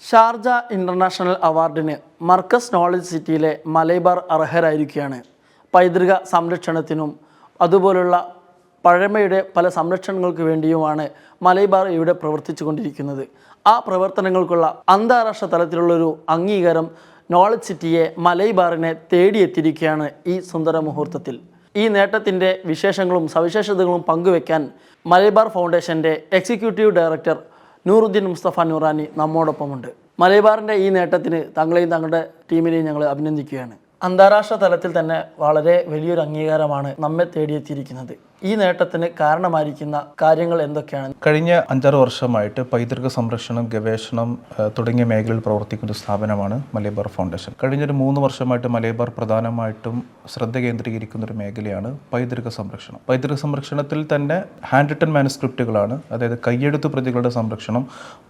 Sharjah international അവാർഡിന് Markaz knowledge സിറ്റിയിലെ മലബാർ അർഹരായിരിക്കുകയാണ്. പൈതൃക സംരക്ഷണത്തിനും അതുപോലുള്ള പഴമയുടെ പല സംരക്ഷണങ്ങൾക്ക് വേണ്ടിയുമാണ് മലബാർ ഇവിടെ പ്രവർത്തിച്ചു കൊണ്ടിരിക്കുന്നത്. ആ പ്രവർത്തനങ്ങൾക്കുള്ള അന്താരാഷ്ട്ര തലത്തിലുള്ളൊരു അംഗീകാരം നോളജ് സിറ്റിയെ മലബാറിനെ തേടിയെത്തിയിരിക്കുകയാണ് ഈ സുന്ദര മുഹൂർത്തത്തിൽ. ഈ നേട്ടത്തിൻ്റെ വിശേഷങ്ങളും സവിശേഷതകളും പങ്കുവയ്ക്കാൻ മലബാർ ഫൗണ്ടേഷൻ്റെ എക്സിക്യൂട്ടീവ് ഡയറക്ടർ നൂറുദ്ദീൻ മുസ്തഫ നൂറാനി നമ്മോടൊപ്പമുണ്ട്. മലബാറിൻ്റെ ഈ നേട്ടത്തിന് താങ്കളെയും താങ്കളുടെ ടീമിനെയും ഞങ്ങൾ അഭിനന്ദിക്കുകയാണ്. അന്താരാഷ്ട്ര തലത്തിൽ തന്നെ വളരെ വലിയൊരു അംഗീകാരമാണ് നമ്മെ തേടിയെത്തിയിരിക്കുന്നത്. ഈ നേട്ടത്തിന് കാരണമായിരിക്കുന്ന കാര്യങ്ങൾ എന്തൊക്കെയാണ്? കഴിഞ്ഞ 5-6 വർഷമായിട്ട് പൈതൃക സംരക്ഷണം, ഗവേഷണം തുടങ്ങിയ മേഖലയിൽ പ്രവർത്തിക്കുന്ന ഒരു സ്ഥാപനമാണ് മലബാർ ഫൗണ്ടേഷൻ. കഴിഞ്ഞൊരു 3 വർഷമായിട്ട് മലബാർ പ്രധാനമായിട്ടും ശ്രദ്ധ കേന്ദ്രീകരിക്കുന്ന ഒരു മേഖലയാണ് പൈതൃക സംരക്ഷണം. പൈതൃക സംരക്ഷണത്തിൽ തന്നെ ഹാൻഡ് റിട്ടൺ മാനുസ്ക്രിപ്റ്റുകളാണ്, അതായത് കയ്യെഴുത്തു പ്രതികളുടെ സംരക്ഷണം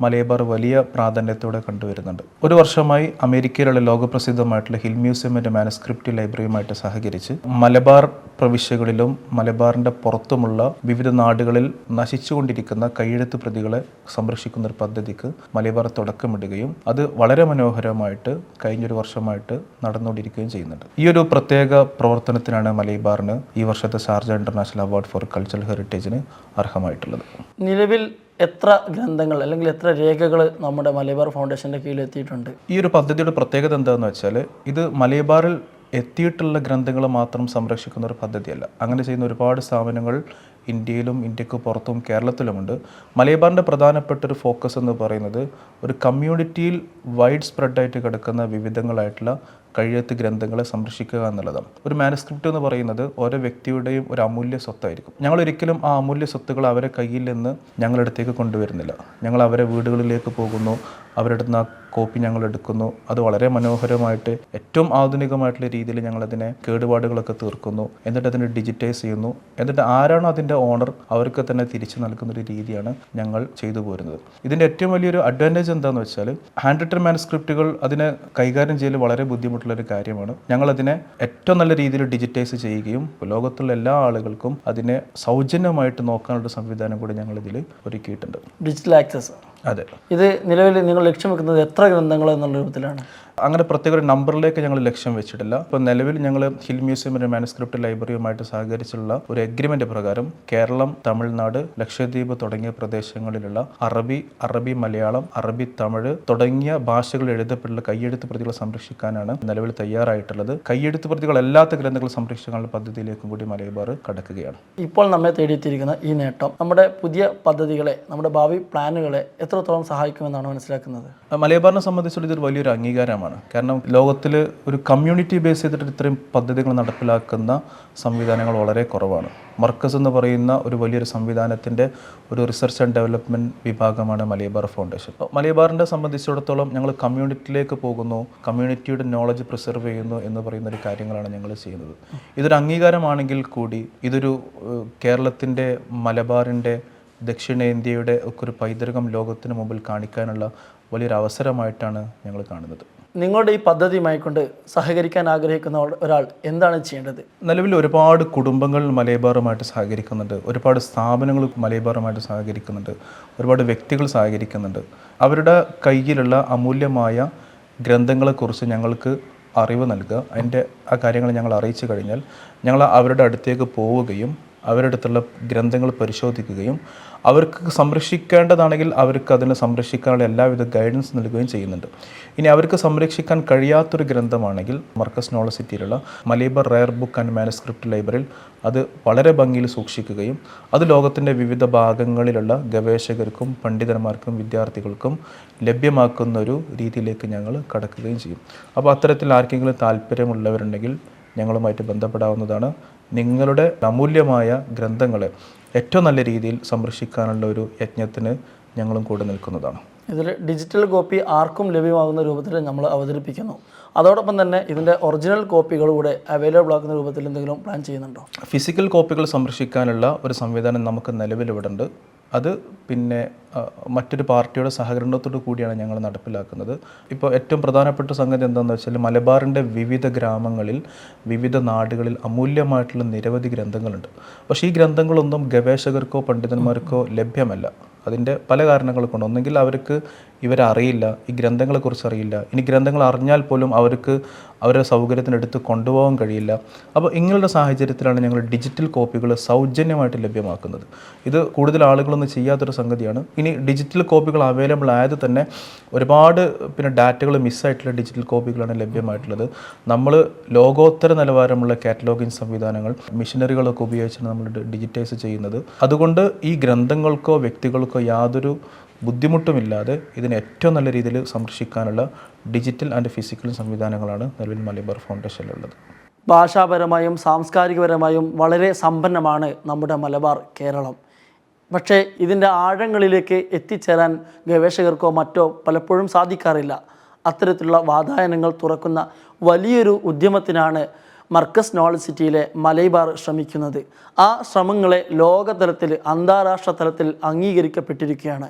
മലബാർ വലിയ പ്രാധാന്യത്തോടെ കണ്ടുവരുന്നുണ്ട്. ഒരു വർഷമായി അമേരിക്കയിലുള്ള ലോകപ്രസിദ്ധമായിട്ടുള്ള ഹിൽ മ്യൂസിയമിൻ്റെ മാനുസ്ക്രിപ്റ്റ് ലൈബ്രറിയുമായിട്ട് സഹകരിച്ച് മലബാർ പ്രവിശ്യകളിലും മലബാറിൻ്റെ പുറത്തുമുള്ള വിവിധ നാടുകളിൽ നശിച്ചുകൊണ്ടിരിക്കുന്ന കയ്യെഴുത്ത് പ്രതികളെ സംരക്ഷിക്കുന്ന ഒരു പദ്ധതിക്ക് മലബാർ തുടക്കമിടുകയും അത് വളരെ മനോഹരമായിട്ട് കഴിഞ്ഞൊരു വർഷമായിട്ട് നടന്നുകൊണ്ടിരിക്കുകയും ചെയ്യുന്നുണ്ട്. ഈ ഒരു പ്രത്യേക പ്രവർത്തനത്തിനാണ് മലബാറിന് ഈ വർഷത്തെ Sharjah international award for cultural ഹെറിറ്റേജിന് അർഹമായിട്ടുള്ളത്. നിലവിൽ എത്ര ഗ്രന്ഥങ്ങൾ അല്ലെങ്കിൽ എത്ര രേഖകൾ നമ്മുടെ മലബാർ ഫൗണ്ടേഷൻ്റെ കീഴിൽ എത്തിയിട്ടുണ്ട്? ഈ ഒരു പദ്ധതിയുടെ പ്രത്യേകത എന്താണെന്ന് വെച്ചാൽ ഇത് മലബാറിൽ എത്തിയിട്ടുള്ള ഗ്രന്ഥങ്ങൾ മാത്രം സംരക്ഷിക്കുന്ന ഒരു പദ്ധതിയല്ല. അങ്ങനെ ചെയ്യുന്ന ഒരുപാട് സ്ഥാപനങ്ങൾ ഇന്ത്യയിലും ഇന്ത്യക്ക് പുറത്തും കേരളത്തിലുമുണ്ട്. മലബാറിൻ്റെ പ്രധാനപ്പെട്ട ഒരു ഫോക്കസ് എന്ന് പറയുന്നത് ഒരു കമ്മ്യൂണിറ്റിയിൽ വൈഡ് സ്പ്രെഡായിട്ട് കിടക്കുന്ന വിവിധങ്ങളായിട്ടുള്ള കയ്യെഴുത്ത് ഗ്രന്ഥങ്ങളെ സംരക്ഷിക്കുക എന്നുള്ളതാണ്. ഒരു മാനുസ്ക്രിപ്റ്റ് എന്ന് പറയുന്നത് ഓരോ വ്യക്തിയുടെയും ഒരു അമൂല്യ സ്വത്തായിരിക്കും. ഞങ്ങൾ ഒരിക്കലും ആ അമൂല്യ സ്വത്തുകൾ അവരെ കയ്യിൽ നിന്ന് ഞങ്ങളടുത്തേക്ക് കൊണ്ടുവരുന്നില്ല. ഞങ്ങൾ അവരെ വീടുകളിലേക്ക് പോകുന്നു, അവരുടെ നിന്ന് ആ കോപ്പി ഞങ്ങൾ എടുക്കുന്നു. അത് വളരെ മനോഹരമായിട്ട് ഏറ്റവും ആധുനികമായിട്ടുള്ള രീതിയിൽ ഞങ്ങളതിനെ കേടുപാടുകളൊക്കെ തീർക്കുന്നു. എന്നിട്ട് അതിനെ ഡിജിറ്റൈസ് ചെയ്യുന്നു. എന്നിട്ട് ആരാണോ അതിൻ്റെ ഓണർ അവർക്ക് തന്നെ തിരിച്ചു നൽകുന്നൊരു രീതിയാണ് ഞങ്ങൾ ചെയ്തു പോരുന്നത്. ഇതിൻ്റെ ഏറ്റവും വലിയൊരു അഡ്വാൻറ്റേജ് എന്താണെന്ന് വെച്ചാൽ ഹാൻഡ് റിട്ടൺ മാനുസ്ക്രിപ്റ്റുകൾ അതിനെ കൈകാര്യം ചെയ്യൽ വളരെ ബുദ്ധിമുട്ടുള്ളൊരു കാര്യമാണ്. ഞങ്ങളതിനെ ഏറ്റവും നല്ല രീതിയിൽ ഡിജിറ്റൈസ് ചെയ്യുകയും ലോകത്തുള്ള എല്ലാ ആളുകൾക്കും അതിനെ സൗജന്യമായിട്ട് നോക്കാനുള്ള സംവിധാനം കൂടി ഞങ്ങളിതിൽ ഒരുക്കിയിട്ടുണ്ട്. Digital access. അതെ. ഇത് നിലവിൽ നിങ്ങൾ ലക്ഷ്യം വെക്കുന്നത് എത്ര ഗ്രന്ഥങ്ങൾ എന്നുള്ള രൂപത്തിലാണ്? അങ്ങനെ പ്രത്യേക ഒരു നമ്പറിലേക്ക് ഞങ്ങൾ ലക്ഷ്യം വെച്ചിട്ടില്ല. ഇപ്പോൾ നിലവിൽ ഞങ്ങൾ ഹിൽ മ്യൂസിയമിൻ്റെ മാനുസ്ക്രിപ്റ്റ് ലൈബ്രറിയുമായിട്ട് സഹകരിച്ചുള്ള ഒരു എഗ്രിമെൻ്റ് പ്രകാരം കേരളം, തമിഴ്നാട്, ലക്ഷദ്വീപ് തുടങ്ങിയ പ്രദേശങ്ങളിലുള്ള അറബി മലയാളം, അറബി തമിഴ് തുടങ്ങിയ ഭാഷകൾ എഴുതപ്പെട്ടുള്ള കയ്യെഴുത്ത് പ്രതികളെ സംരക്ഷിക്കാനാണ് നിലവിൽ തയ്യാറായിട്ടുള്ളത്. കയ്യെഴുത്ത് പ്രതികളല്ലാത്ത ഗ്രന്ഥങ്ങൾ സംരക്ഷിക്കാനുള്ള പദ്ധതിയിലേക്കും കൂടി മലബാർ കടക്കുകയാണ്. ഇപ്പോൾ നമ്മെ തേടിയെത്തിയിരിക്കുന്ന ഈ നേട്ടം നമ്മുടെ പുതിയ പദ്ധതികളെ, നമ്മുടെ ഭാവി പ്ലാനുകളെ എത്രത്തോളം സഹായിക്കുമെന്നാണ് മനസ്സിലാക്കുന്നത്? മലബാറിനെ സംബന്ധിച്ചുള്ള ഇതൊരു വലിയൊരു അംഗീകാരമാണ്. കാരണം ലോകത്തിൽ ഒരു കമ്മ്യൂണിറ്റി ബേസ് ചെയ്തിട്ട് ഇത്രയും പദ്ധതികൾ നടപ്പിലാക്കുന്ന സംവിധാനങ്ങൾ വളരെ കുറവാണ്. മർക്കസ് എന്ന് പറയുന്ന ഒരു വലിയൊരു സംവിധാനത്തിൻ്റെ ഒരു റിസർച്ച് ആൻഡ് ഡെവലപ്മെൻറ്റ് വിഭാഗമാണ് മലബാർ ഫൗണ്ടേഷൻ. മലബാറിനെ സംബന്ധിച്ചിടത്തോളം ഞങ്ങൾ കമ്മ്യൂണിറ്റിയിലേക്ക് പോകുന്നു, കമ്മ്യൂണിറ്റിയുടെ നോളജ് പ്രിസർവ് ചെയ്യുന്നു എന്ന് പറയുന്ന ഒരു കാര്യങ്ങളാണ് ഞങ്ങൾ ചെയ്യുന്നത്. ഇതൊരു അംഗീകാരമാണെങ്കിൽ കൂടി ഇതൊരു കേരളത്തിൻ്റെ, മലബാറിൻ്റെ, ദക്ഷിണേന്ത്യയുടെ ഒക്കെ ഒരു പൈതൃകം ലോകത്തിന് മുമ്പിൽ കാണിക്കാനുള്ള വലിയൊരു അവസരമായിട്ടാണ് ഞങ്ങൾ കാണുന്നത്. നിങ്ങളുടെ ഈ പദ്ധതിയുമായിക്കൊണ്ട് സഹകരിക്കാൻ ആഗ്രഹിക്കുന്ന ഒരാൾ എന്താണ് ചെയ്യേണ്ടത്? നിലവിൽ ഒരുപാട് കുടുംബങ്ങൾ മലബാറുമായിട്ട് സഹകരിക്കുന്നുണ്ട്, ഒരുപാട് സ്ഥാപനങ്ങൾ മലബാറുമായിട്ട് സഹകരിക്കുന്നുണ്ട്, ഒരുപാട് വ്യക്തികൾ സഹകരിക്കുന്നുണ്ട്. അവരുടെ കയ്യിലുള്ള അമൂല്യമായ ഗ്രന്ഥങ്ങളെക്കുറിച്ച് ഞങ്ങൾക്ക് അറിവ് നൽകുക, അതിൻ്റെ ആ കാര്യങ്ങൾ ഞങ്ങൾ അറിയിച്ചു കഴിഞ്ഞാൽ ഞങ്ങൾ അവരുടെ അടുത്തേക്ക് പോവുകയും അവരുടെ അടുത്തുള്ള ഗ്രന്ഥങ്ങൾ പരിശോധിക്കുകയും അവർക്ക് സംരക്ഷിക്കേണ്ടതാണെങ്കിൽ അവർക്ക് അതിനെ സംരക്ഷിക്കാനുള്ള എല്ലാവിധ ഗൈഡൻസ് നൽകുകയും ചെയ്യുന്നുണ്ട്. ഇനി അവർക്ക് സംരക്ഷിക്കാൻ കഴിയാത്തൊരു ഗ്രന്ഥമാണെങ്കിൽ മർക്കസ് നോളജ് സിറ്റിയിലുള്ള Malabar rare book and manuscript ലൈബ്രറിയിൽ അത് വളരെ ഭംഗിയിൽ സൂക്ഷിക്കുകയും അത് ലോകത്തിൻ്റെ വിവിധ ഭാഗങ്ങളിലുള്ള ഗവേഷകർക്കും പണ്ഡിതന്മാർക്കും വിദ്യാർത്ഥികൾക്കും ലഭ്യമാക്കുന്ന ഒരു രീതിയിലേക്ക് ഞങ്ങൾ കടക്കുകയും ചെയ്യും. അപ്പോൾ അത്തരത്തിൽ ആർക്കെങ്കിലും താല്പര്യമുള്ളവരുണ്ടെങ്കിൽ ഞങ്ങളുമായിട്ട് ബന്ധപ്പെടാവുന്നതാണ്. നിങ്ങളുടെ അമൂല്യമായ ഗ്രന്ഥങ്ങളെ ഏറ്റവും നല്ല രീതിയിൽ സംരക്ഷിക്കാനുള്ള ഒരു യജ്ഞത്തിന് ഞങ്ങളും കൂടെ നിൽക്കുന്നതാണ്. ഇതിൽ ഡിജിറ്റൽ കോപ്പി ആർക്കും ലഭ്യമാകുന്ന രൂപത്തിൽ നമ്മൾ അവതരിപ്പിക്കുന്നു. അതോടൊപ്പം തന്നെ ഇതിൻ്റെ ഒറിജിനൽ കോപ്പികൾ കൂടെ അവൈലബിൾ ആക്കുന്ന രൂപത്തിൽ എന്തെങ്കിലും പ്ലാൻ ചെയ്യുന്നുണ്ടോ? ഫിസിക്കൽ കോപ്പികൾ സംരക്ഷിക്കാനുള്ള ഒരു സംവിധാനം നമുക്ക് നിലവിലിവിടെ ഉണ്ട്. അത് പിന്നെ മറ്റൊരു പാർട്ടിയുടെ സഹകരണത്തോടു കൂടിയാണ് ഞങ്ങൾ നടപ്പിലാക്കുന്നത്. ഇപ്പോൾ ഏറ്റവും പ്രധാനപ്പെട്ട സംഗതി എന്താണെന്ന് വെച്ചാൽ മലബാറിൻ്റെ വിവിധ ഗ്രാമങ്ങളിൽ വിവിധ നാടുകളിൽ അമൂല്യമായിട്ടുള്ള നിരവധി ഗ്രന്ഥങ്ങളുണ്ട്. പക്ഷേ ഈ ഗ്രന്ഥങ്ങളൊന്നും ഗവേഷകർക്കോ പണ്ഡിതന്മാർക്കോ ലഭ്യമല്ല. അതിൻ്റെ പല കാരണങ്ങൾ കൊണ്ട്. ഒന്നെങ്കിൽ അവർക്ക് ഇവരറിയില്ല, ഈ ഗ്രന്ഥങ്ങളെക്കുറിച്ച് അറിയില്ല. ഇനി ഗ്രന്ഥങ്ങൾ അറിഞ്ഞാൽ പോലും അവർക്ക് അവരുടെ സൗകര്യത്തിനെടുത്ത് കൊണ്ടുപോകാൻ കഴിയില്ല. അപ്പോൾ ഇങ്ങനെയുള്ള സാഹചര്യത്തിലാണ് ഞങ്ങൾ ഡിജിറ്റൽ കോപ്പികൾ സൗജന്യമായിട്ട് ലഭ്യമാക്കുന്നത്. ഇത് കൂടുതൽ ആളുകളൊന്നും ചെയ്യാത്തൊരു സംഗതിയാണ്. ഇനി ഡിജിറ്റൽ കോപ്പികൾ അവൈലബിൾ ആയത് തന്നെ ഒരുപാട് ഡാറ്റകൾ മിസ്സായിട്ടുള്ള ഡിജിറ്റൽ കോപ്പികളാണ് ലഭ്യമായിട്ടുള്ളത്. നമ്മൾ ലോകോത്തര നിലവാരമുള്ള കാറ്റലോഗിങ് സംവിധാനങ്ങൾ, മെഷീനറികളൊക്കെ ഉപയോഗിച്ചാണ് നമ്മൾ ഡിജിറ്റൈസ് ചെയ്യുന്നത്. അതുകൊണ്ട് ഈ ഗ്രന്ഥങ്ങൾക്കോ വ്യക്തികൾക്കോ യാതൊരു ബുദ്ധിമുട്ടുമില്ലാതെ ഇതിനെ ഏറ്റവും നല്ല രീതിയിൽ സംരക്ഷിക്കാനുള്ള ഡിജിറ്റൽ ആൻഡ് ഫിസിക്കൽ സംവിധാനങ്ങളാണ് നിലവിൽ മലബാർ ഫൗണ്ടേഷനിലുള്ളത്. ഭാഷാപരമായും സാംസ്കാരികപരമായും വളരെ സമ്പന്നമാണ് നമ്മുടെ മലബാർ കേരളം. പക്ഷേ ഇതിൻ്റെ ആഴങ്ങളിലേക്ക് എത്തിച്ചേരാൻ ഗവേഷകർക്കോ മറ്റോ പലപ്പോഴും സാധിക്കാറില്ല. അത്തരത്തിലുള്ള വാതായനങ്ങൾ തുറക്കുന്ന വലിയൊരു ഉദ്യമത്തിനാണ് മർക്കസ് നോളജ് സിറ്റിയിലെ മലബാർ ശ്രമിക്കുന്നത്. ആ ശ്രമങ്ങളെ ലോകതലത്തിൽ, അന്താരാഷ്ട്ര തലത്തിൽ അംഗീകരിക്കപ്പെട്ടിരിക്കുകയാണ്.